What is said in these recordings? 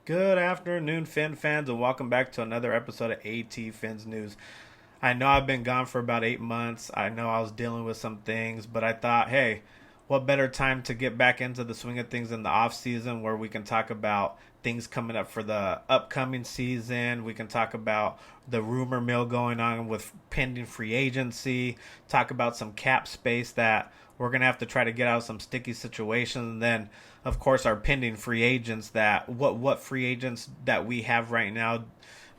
Good afternoon, Fin fans, and welcome back to another episode of AT Fins News. I know I've been gone for about 8 months. I know I was dealing with some things, but I thought, hey, what better time to get back into the swing of things in the off season where we can talk about things coming up for the upcoming season. We can talk about the rumor mill going on with pending free agency, talk about some cap space that we're going to have to try to get out of some sticky situations. And then, of course, our pending free agents that what free agents that we have right now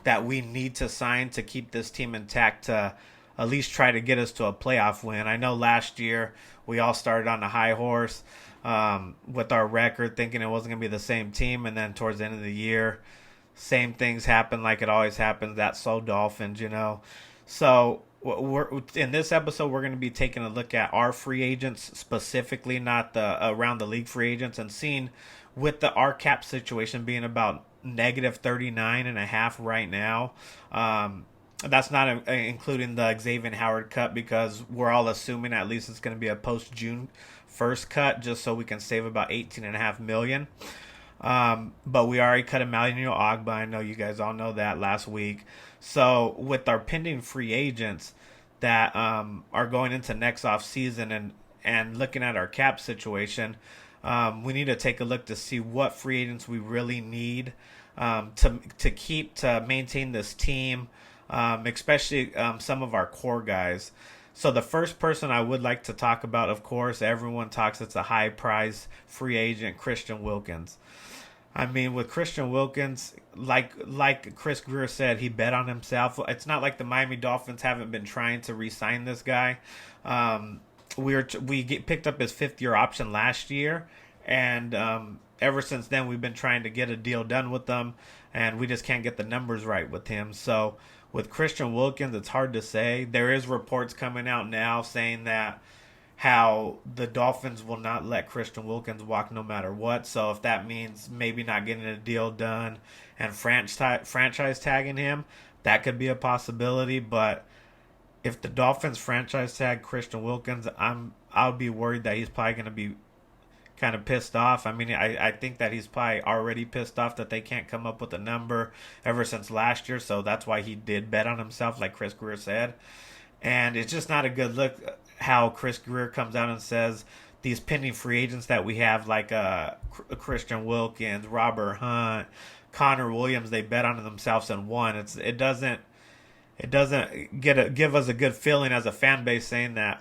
that we need to sign to keep this team intact to at least try to get us to a playoff win. I know last year we all started on a high horse with our record, thinking it wasn't going to be the same team, and then towards the end of the year, same things happen like it always happens. That's so Dolphins. So we're in this episode we're going to be taking a look at our free agents specifically, not the around the league free agents, and seeing with the our cap situation being about negative 39 and a half right now. That's not including the Xavier Howard cut because we're all assuming at least it's going to be a post June 1st cut just so we can save about 18.5 million. But we already cut Emmanuel Ogba. I know you guys all know that last week. So with our pending free agents that are going into next off season and looking at our cap situation, we need to take a look to see what free agents we really need to maintain this team, especially some of our core guys. So the first person I would like to talk about, of course, everyone talks it's a high price free agent, Christian Wilkins. I mean, with Christian Wilkins, like Chris Greer said, he bet on himself. It's not like the Miami Dolphins haven't been trying to re-sign this guy. Picked up his fifth-year option last year, and ever since then we've been trying to get a deal done with them, and we just can't get the numbers right with him. So with Christian Wilkins, it's hard to say. There is reports coming out now saying that how the Dolphins will not let Christian Wilkins walk no matter what. So if that means maybe not getting a deal done and franchise tagging him, that could be a possibility. But if the Dolphins franchise tag Christian Wilkins, I'll be worried that he's probably going to be kind of pissed off. I mean, I think that he's probably already pissed off that they can't come up with a number ever since last year. So that's why he did bet on himself, like Chris Greer said. And it's just not a good look how Chris Greer comes out and says these pending free agents that we have, like Christian Wilkins, Robert Hunt, Connor Williams, they bet on themselves and won. It doesn't give us a good feeling as a fan base saying that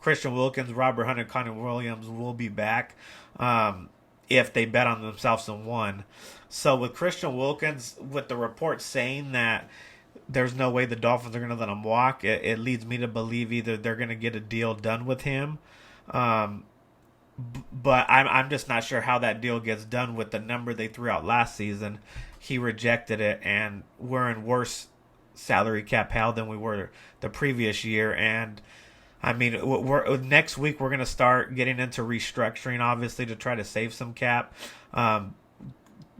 Christian Wilkins, Robert Hunt, and Connor Williams will be back if they bet on themselves and won. So with Christian Wilkins, with the report saying that there's no way the Dolphins are going to let him walk, it leads me to believe either they're going to get a deal done with him, but I'm just not sure how that deal gets done with the number they threw out last season. He rejected it, and we're in worse salary cap hell than we were the previous year. And I mean, next week we're going to start getting into restructuring, obviously, to try to save some cap,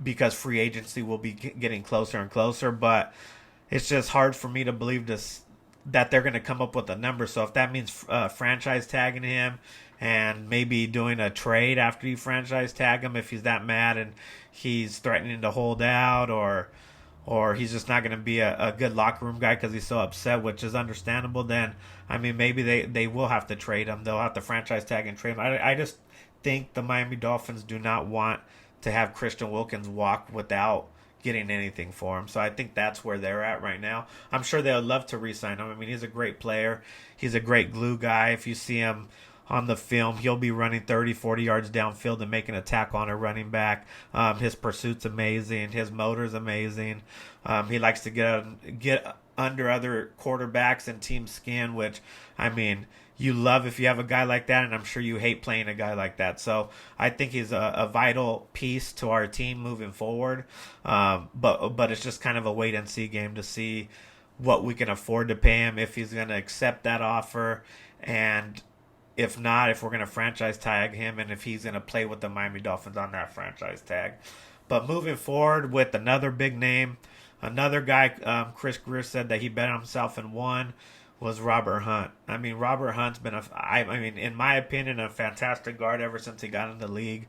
because free agency will be getting closer and closer. But it's just hard for me to believe that they're going to come up with a number. So if that means franchise tagging him and maybe doing a trade after you franchise tag him, if he's that mad and he's threatening to hold out, or he's just not going to be a good locker room guy because he's so upset, which is understandable, then, I mean, maybe they will have to trade him. They'll have to franchise tag and trade him. I just think the Miami Dolphins do not want to have Christian Wilkins walk without getting anything for him. So I think that's where they're at right now. I'm sure they would love to re-sign him. I mean, he's a great player. He's a great glue guy. If you see him on the film, he'll be running 30, 40 yards downfield and making a tackle on a running back. His pursuit's amazing. His motor's amazing. He likes to get under other quarterbacks and team skin, which, I mean, you love if you have a guy like that, and I'm sure you hate playing a guy like that. So I think he's a vital piece to our team moving forward. But it's just kind of a wait and see game to see what we can afford to pay him, if he's going to accept that offer, and if not, if we're going to franchise tag him, and if he's going to play with the Miami Dolphins on that franchise tag. But moving forward with another big name, another guy, Chris Greer said that he bet on himself and won, was Robert Hunt. I mean, Robert Hunt's been in my opinion, a fantastic guard ever since he got in the league.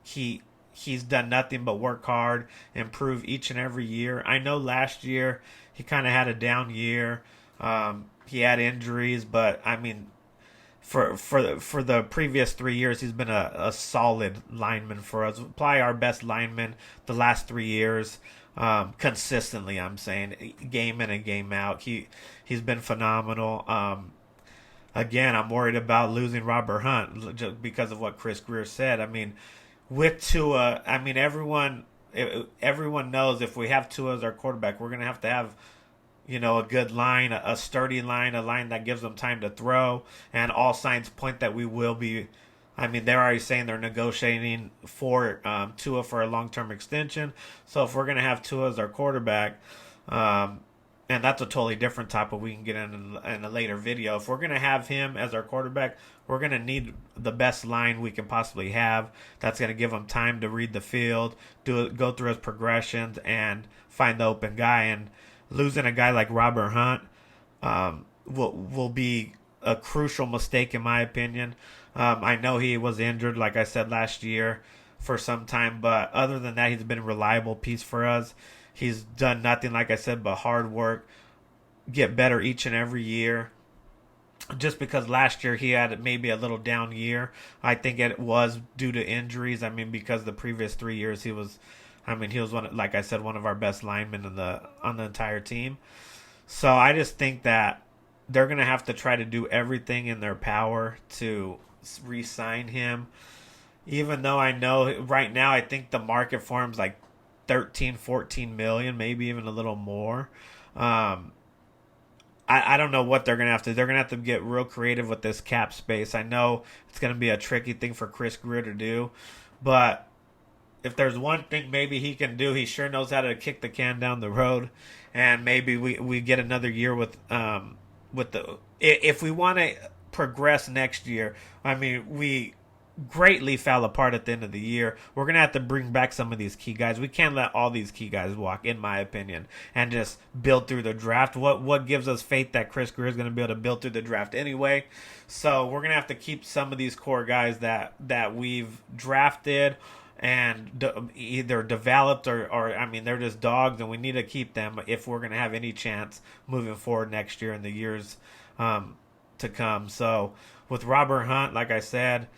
He he's done nothing but work hard, improve each and every year. I know last year he kind of had a down year. He had injuries, but I mean, for the previous 3 years, he's been a solid lineman for us. Probably our best lineman the last 3 years, consistently. I'm saying game in and game out. He's been phenomenal. Again, I'm worried about losing Robert Hunt just because of what Chris Greer said. I mean, with Tua, I mean everyone knows if we have Tua as our quarterback, we're gonna have to have a good line, a sturdy line, a line that gives them time to throw, and all signs point that we will be. I mean, they're already saying they're negotiating for Tua for a long-term extension. So if we're going to have Tua as our quarterback, and that's a totally different topic we can get in a later video. If we're going to have him as our quarterback, we're going to need the best line we can possibly have. That's going to give him time to read the field, go through his progressions, and find the open guy. And losing a guy like Robert Hunt will be a crucial mistake in my opinion. I know he was injured, like I said, last year for some time, but other than that, he's been a reliable piece for us. He's done nothing, like I said, but hard work, get better each and every year. Just because last year he had maybe a little down year, I think it was due to injuries. I mean, because the previous 3 years he was one, like I said, one of our best linemen on the entire team. So I just think that they're gonna have to try to do everything in their power to re-sign him. Even though I know right now, I think the market for him is like 13, 14 million, maybe even a little more. I don't know what they're gonna have to. They're gonna have to get real creative with this cap space. I know it's gonna be a tricky thing for Chris Greer to do, but if there's one thing maybe he can do, he sure knows how to kick the can down the road, and maybe we get another year with the, if we want to progress next year. I mean, we greatly fell apart at the end of the year. We're gonna have to bring back some of these key guys. We can't let all these key guys walk, in my opinion, and just build through the draft. What gives us faith that Chris Greer is gonna be able to build through the draft anyway? So we're gonna have to keep some of these core guys that we've drafted and either developed or I mean, they're just dogs, and we need to keep them if we're gonna have any chance moving forward next year and the years to come. So with Robert Hunt, like I said,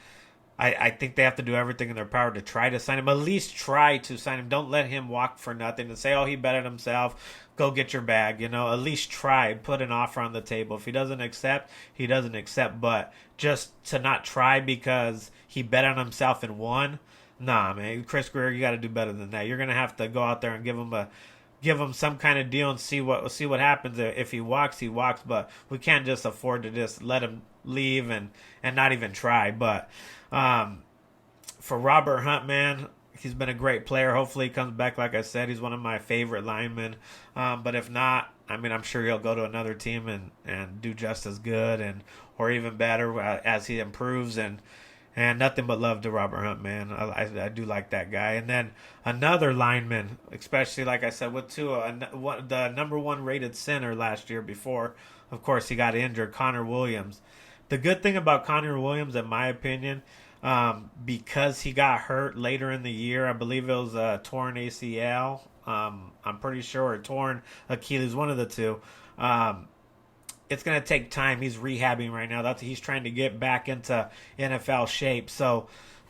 I think they have to do everything in their power to try to sign him. At least try to sign him. Don't let him walk for nothing and say, oh, he betted himself. Go get your bag. At least try. Put an offer on the table. If he doesn't accept, he doesn't accept. But just to not try because he bet on himself and won, nah, man. Chris Greer, you got to do better than that. You're going to have to go out there and give him some kind of deal and see what happens. If he walks, he walks. But we can't just afford to just let him leave and not even try. But for Robert Hunt, man, he's been a great player. Hopefully he comes back. Like I said, he's one of my favorite linemen. But if not, I mean, I'm sure he'll go to another team and do just as good or even better as he improves. And nothing but love to Robert Hunt, man. I do like that guy. And then another lineman, especially like I said with Tua, the number one rated center last year before, of course, he got injured, Connor Williams. The good thing about Connor Williams, in my opinion, because he got hurt later in the year, I believe it was a torn ACL, I'm pretty sure, or torn Achilles, one of the two. It's going to take time. He's rehabbing right now. He's trying to get back into NFL shape. So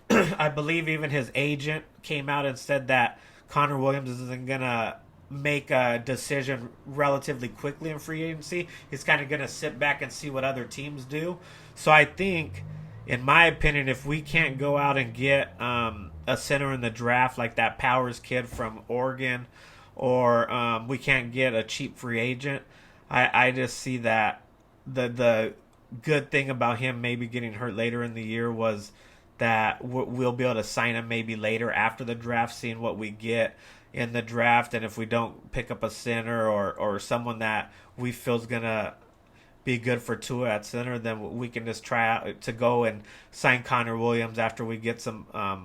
I believe even his agent came out and said that Connor Williams isn't going to make a decision relatively quickly in free agency. He's kind of going to sit back and see what other teams do. So I think, in my opinion, if we can't go out and get a center in the draft like that Powers kid from Oregon, or we can't get a cheap free agent, I just see that the good thing about him maybe getting hurt later in the year was that we'll be able to sign him maybe later after the draft, seeing what we get in the draft. And if we don't pick up a center or someone that we feel is going to be good for Tua at center, then we can just try out to go and sign Connor Williams after we get some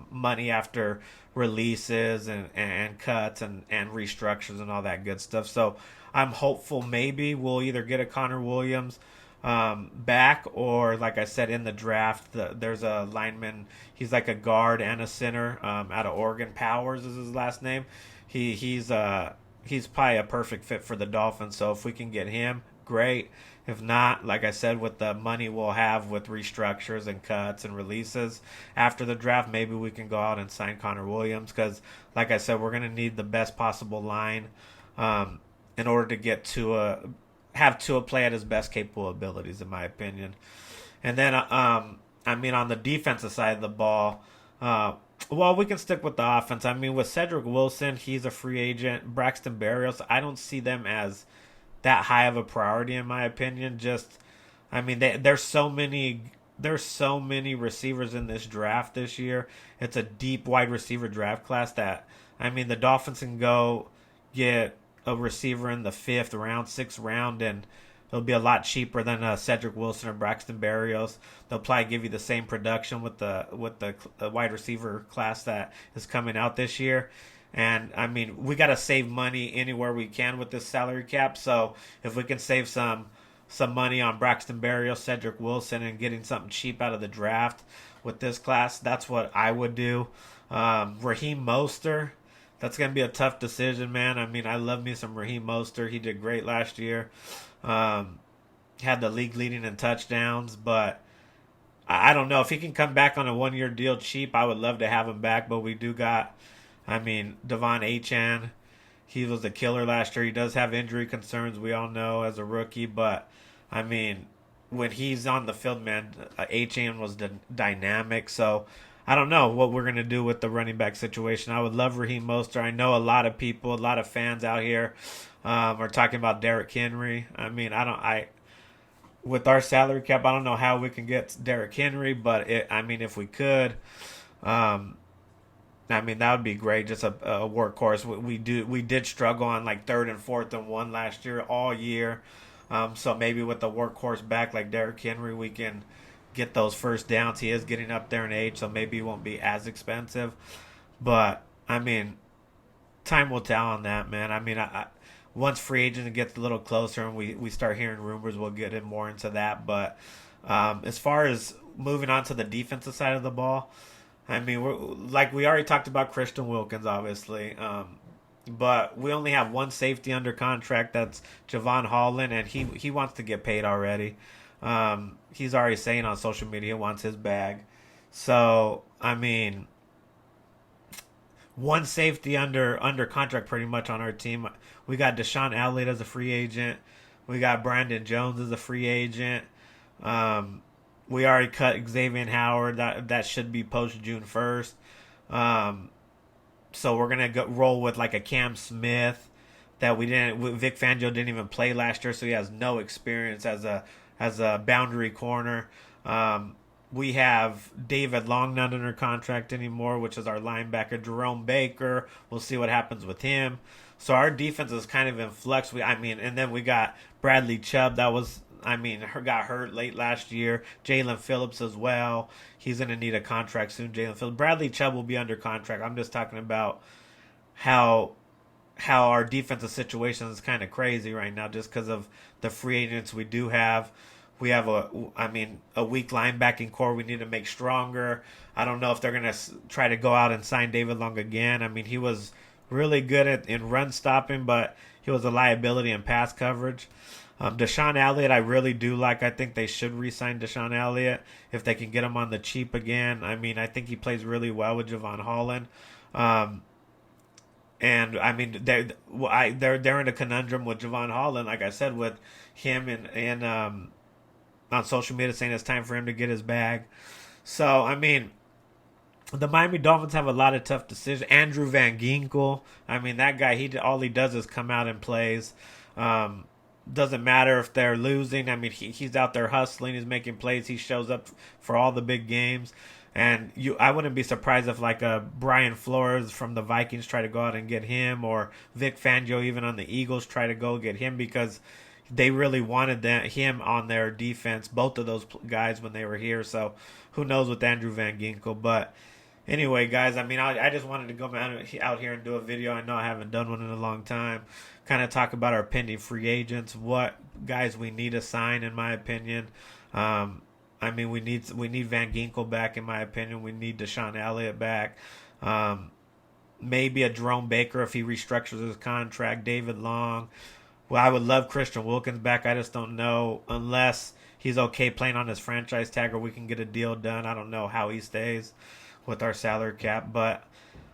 money after releases and cuts and restructures and all that good stuff. So I'm hopeful maybe we'll either get a Connor Williams back, or like I said in the draft, there's a lineman. He's like a guard and a center out of Oregon. Powers is his last name. He's probably a perfect fit for the Dolphins. So if we can get him, great. If not, like I said, with the money we'll have with restructures and cuts and releases after the draft, maybe we can go out and sign Connor Williams because, like I said, we're going to need the best possible line um, in order to get to have Tua play at his best capable abilities, in my opinion. And then, I mean, on the defensive side of the ball, well, we can stick with the offense. I mean, with Cedric Wilson, he's a free agent. Braxton Berrios, I don't see them as that high of a priority, in my opinion. Just, I mean, there's so many receivers in this draft this year. It's a deep wide receiver draft class that, I mean, the Dolphins can go get a receiver in the fifth round, sixth round, and it'll be a lot cheaper than Cedric Wilson or Braxton Berrios. They'll probably give you the same production with the wide receiver class that is coming out this year. And I mean, we got to save money anywhere we can with this salary cap. So if we can save some money on Braxton Berrios, Cedric Wilson, and getting something cheap out of the draft with this class, that's what I would do. Raheem Mostert, that's going to be a tough decision, man. I mean, I love me some Raheem Mostert. He did great last year. Had the league leading in touchdowns, but I don't know if he can come back on a 1 year deal cheap. I would love to have him back, but we do got, I mean, Devon Achane. He was a killer last year. He does have injury concerns, we all know, as a rookie, but I mean, when he's on the field, man, Achane was dynamic. So I don't know what we're gonna do with the running back situation. I would love Raheem Mostert. I know a lot of people, a lot of fans out here are talking about Derrick Henry. I mean, with our salary cap, I don't know how we can get Derrick Henry, but I mean, if we could, I mean, that would be great. Just a workhorse. We did struggle on like third and fourth and one last year, all year. So maybe with the workhorse back like Derrick Henry, we can get those first downs. He is getting up there in age, so maybe he won't be as expensive. But I mean, time will tell on that, man. I mean, once free agent gets a little closer and we start hearing rumors, we'll get in more into that. But as far as moving on to the defensive side of the ball, I mean, we already talked about Christian Wilkins, obviously. But we only have one safety under contract. That's Javon Holland, and he wants to get paid already. He's already saying on social media he wants his bag. So, I mean, one safety under contract pretty much on our team. We got Deshaun Elliott as a free agent. We got Brandon Jones as a free agent. We already cut Xavier Howard. That should be post June 1st. So we're gonna roll with like a Cam Smith that we didn't. Vic Fangio didn't even play last year, so he has no experience as a boundary corner. We have David Long not under contract anymore, which is our linebacker. Jerome Baker. We'll see what happens with him. So our defense is kind of in flux. And then we got Bradley Chubb. Got hurt late last year. Jalen Phillips as well. He's going to need a contract soon. Jalen Phillips. Bradley Chubb will be under contract. I'm just talking about how our defensive situation is kind of crazy right now just because of the free agents we do have. We have a weak linebacking core we need to make stronger. I don't know if they're going to try to go out and sign David Long again. I mean, he was really good in run stopping, but he was a liability in pass coverage. Deshaun Elliott, I really do like. I think they should re-sign Deshaun Elliott if they can get him on the cheap again. I mean, I think he plays really well with Javon Holland. And I mean, they're in a conundrum with Javon Holland, like I said, with him and on social media saying it's time for him to get his bag. So I mean, the Miami Dolphins have a lot of tough decisions. Andrew Van Ginkel, I mean, that guy, all he does is come out and plays. Doesn't matter if they're losing. I mean, he's out there hustling. He's making plays. He shows up for all the big games. And I wouldn't be surprised if like a Brian Flores from the Vikings try to go out and get him, or Vic Fangio even on the Eagles try to go get him because they really wanted him on their defense, both of those guys when they were here. So who knows with Andrew Van Ginkel. But Anyway, guys, I mean, I just wanted to go out here and do a video. I know I haven't done one in a long time. Kind of talk about our pending free agents, what guys we need to sign, in my opinion. I mean, we need Van Ginkel back, in my opinion. We need Deshaun Elliott back. Um, Maybe a Jerome Baker if he restructures his contract. David Long. Well, I would love Christian Wilkins back. I just don't know unless he's okay playing on his franchise tag or we can get a deal done. I don't know how he stays with our salary cap, but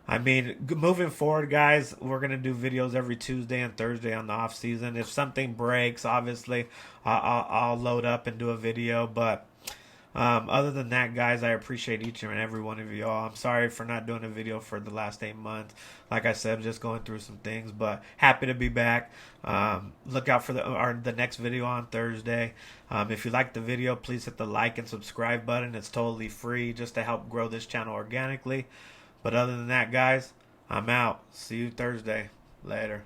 I mean, moving forward, guys, we're gonna do videos every Tuesday and Thursday on the off season. If something breaks, obviously, I'll load up and do a video. But other than that, guys, I appreciate each and every one of you all. I'm sorry for not doing a video for the last 8 months. Like I said, just going through some things, but happy to be back. Look out for the next video on Thursday. If you like the video, please hit the like and subscribe button. It's totally free, just to help grow this channel organically. But other than that, guys, I'm out. See you Thursday. Later.